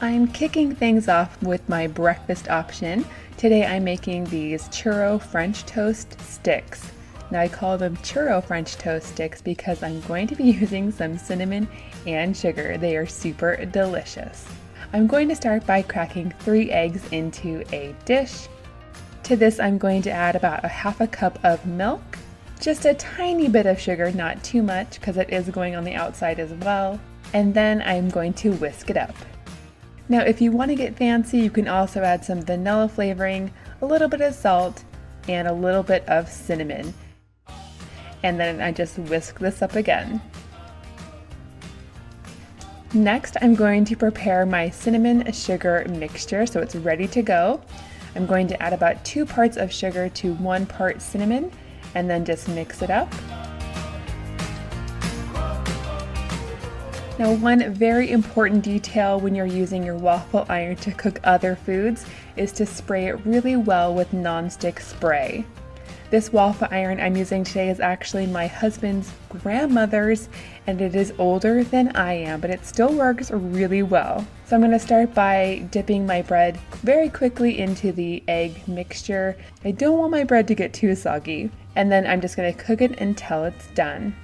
I'm kicking things off with my breakfast option. Today I'm making these churro French toast sticks. Now I call them churro French toast sticks because I'm going to be using some cinnamon and sugar. They are super delicious. I'm going to start by cracking 3 eggs into a dish. To this I'm going to add about a half a cup of milk, just a tiny bit of sugar, not too much because it is going on the outside as well, and then I'm going to whisk it up. Now if you want to get fancy, you can also add some vanilla flavoring, a little bit of salt, and a little bit of cinnamon. And then I just whisk this up again. Next, I'm going to prepare my cinnamon sugar mixture so it's ready to go. I'm going to add about 2 parts of sugar to 1 part cinnamon and then just mix it up. Now, one very important detail when you're using your waffle iron to cook other foods is to spray it really well with non-stick spray. This waffle iron I'm using today is actually my husband's grandmother's, and it is older than I am, but it still works really well. So I'm going to start by dipping my bread very quickly into the egg mixture. I don't want my bread to get too soggy, and then I'm just going to cook it until it's done.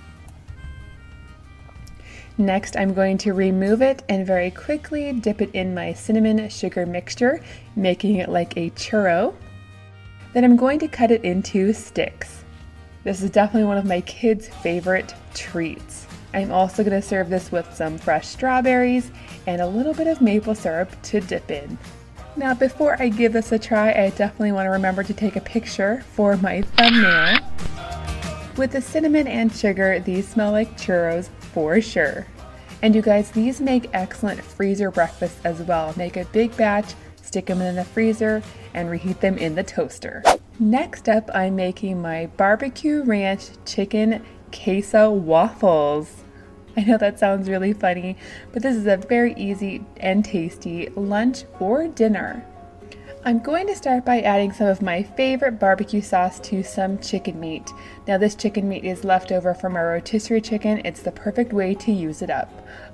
Next, I'm going to remove it and very quickly dip it in my cinnamon sugar mixture, making it like a churro. Then I'm going to cut it into sticks. This is definitely one of my kids' favorite treats. I'm also going to serve this with some fresh strawberries and a little bit of maple syrup to dip in. Now before I give this a try, I definitely want to remember to take a picture for my thumbnail. With the cinnamon and sugar, these smell like churros for sure. And you guys, these make excellent freezer breakfast as well. Make a big batch, stick them in the freezer, and reheat them in the toaster. Next up, I'm making my barbecue ranch chicken queso waffles. I know that sounds really funny, but this is a very easy and tasty lunch or dinner. I'm going to start by adding some of my favorite barbecue sauce to some chicken meat. Now this chicken meat is left over from our rotisserie chicken. It's the perfect way to use it up.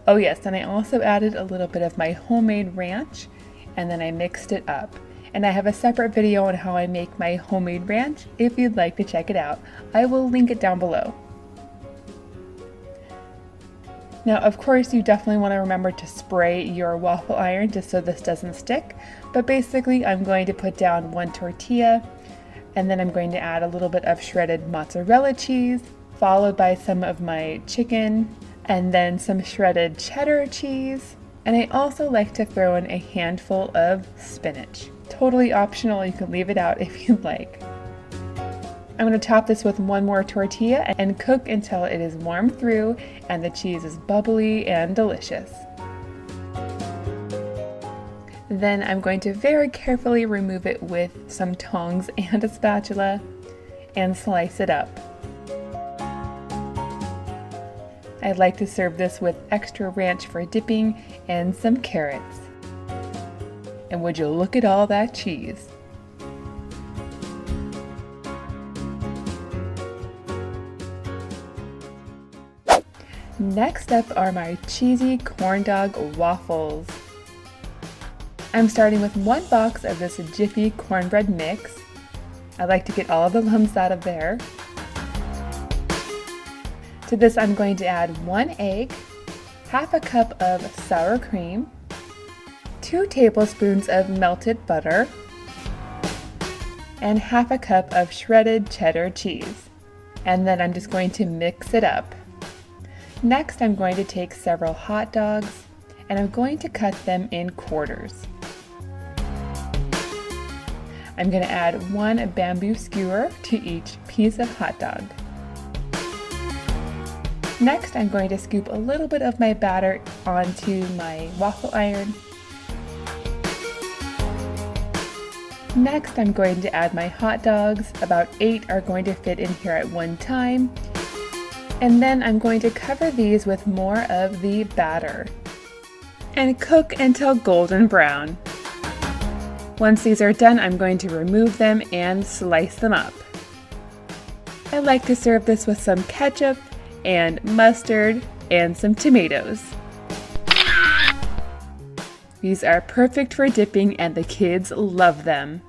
Oh yes, and I also added a little bit of my homemade ranch, and then I mixed it up. And I have a separate video on how I make my homemade ranch if you'd like to check it out. I will link it down below. Now, of course, you definitely want to remember to spray your waffle iron just so this doesn't stick. But basically, I'm going to put down 1 tortilla, and then I'm going to add a little bit of shredded mozzarella cheese, followed by some of my chicken, and then some shredded cheddar cheese. And I also like to throw in a handful of spinach. Totally optional, you can leave it out if you'd like. I'm going to top this with 1 more tortilla and cook until it is warm through and the cheese is bubbly and delicious. Then I'm going to very carefully remove it with some tongs and a spatula and slice it up. I'd like to serve this with extra ranch for dipping and some carrots. And would you look at all that cheese? Next up are my cheesy corn dog waffles. I'm starting with 1 box of this Jiffy cornbread mix. I like to get all the lumps out of there. To this I'm going to add 1 egg, half a cup of sour cream, 2 tablespoons of melted butter, and half a cup of shredded cheddar cheese. And then I'm just going to mix it up. Next, I'm going to take several hot dogs and I'm going to cut them in quarters. I'm going to add 1 bamboo skewer to each piece of hot dog. Next, I'm going to scoop a little bit of my batter onto my waffle iron. Next, I'm going to add my hot dogs. About 8 are going to fit in here at one time. And then I'm going to cover these with more of the batter and cook until golden brown. Once these are done, I'm going to remove them and slice them up. I like to serve this with some ketchup and mustard and some tomatoes. These are perfect for dipping and the kids love them.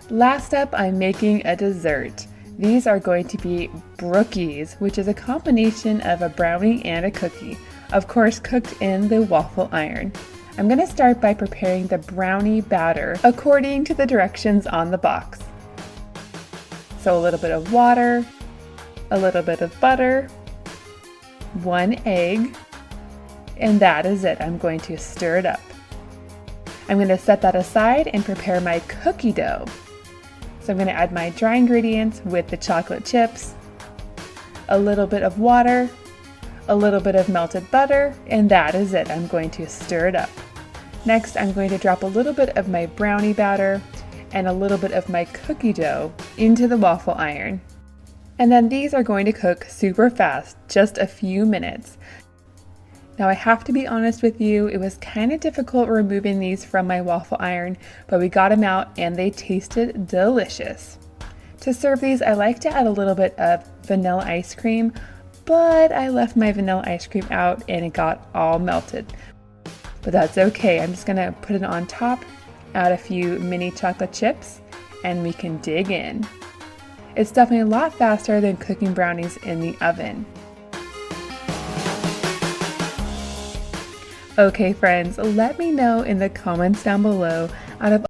Last up, I'm making a dessert. These are going to be brookies, which is a combination of a brownie and a cookie, of course cooked in the waffle iron. I'm going to start by preparing the brownie batter according to the directions on the box. So a little bit of water, a little bit of butter, 1 egg, and that is it. I'm going to stir it up. I'm going to set that aside and prepare my cookie dough. So I'm going to add my dry ingredients with the chocolate chips, a little bit of water, a little bit of melted butter, and that is it. I'm going to stir it up. Next, I'm going to drop a little bit of my brownie batter and a little bit of my cookie dough into the waffle iron. And then these are going to cook super fast, just a few minutes. Now I have to be honest with you, it was kind of difficult removing these from my waffle iron, but we got them out and they tasted delicious. To serve these, I like to add a little bit of vanilla ice cream, but I left my vanilla ice cream out and it got all melted. But that's okay, I'm just gonna put it on top, add a few mini chocolate chips, and we can dig in. It's definitely a lot faster than cooking brownies in the oven. Okay friends, let me know in the comments down below, out of